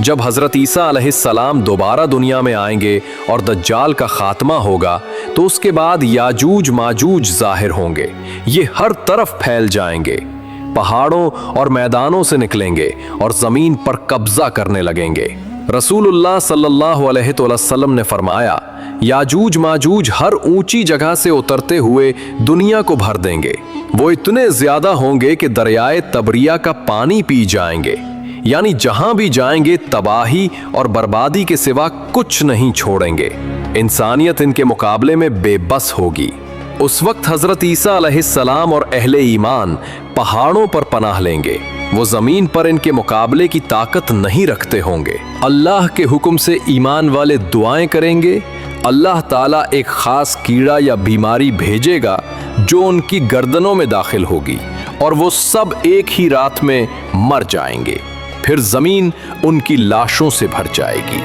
جب حضرت عیسیٰ علیہ السلام دوبارہ دنیا میں آئیں گے اور دجال کا خاتمہ ہوگا تو اس کے بعد یاجوج ماجوج ظاہر ہوں گے۔ یہ ہر طرف پھیل جائیں گے، پہاڑوں اور میدانوں سے نکلیں گے اور زمین پر قبضہ کرنے لگیں گے۔ رسول اللہ صلی اللہ علیہ وسلم نے فرمایا، یاجوج ماجوج ہر اونچی جگہ سے اترتے ہوئے دنیا کو بھر دیں گے۔ وہ اتنے زیادہ ہوں گے کہ دریائے تبریہ کا پانی پی جائیں گے، یعنی جہاں بھی جائیں گے تباہی اور بربادی کے سوا کچھ نہیں چھوڑیں گے۔ انسانیت ان کے مقابلے میں بے بس ہوگی۔ اس وقت حضرت عیسیٰ علیہ السلام اور اہل ایمان پہاڑوں پر پناہ لیں گے۔ وہ زمین پر ان کے مقابلے کی طاقت نہیں رکھتے ہوں گے۔ اللہ کے حکم سے ایمان والے دعائیں کریں گے، اللہ تعالیٰ ایک خاص کیڑا یا بیماری بھیجے گا جو ان کی گردنوں میں داخل ہوگی اور وہ سب ایک ہی رات میں مر جائیں گے۔ پھر زمین ان کی لاشوں سے بھر جائے گی۔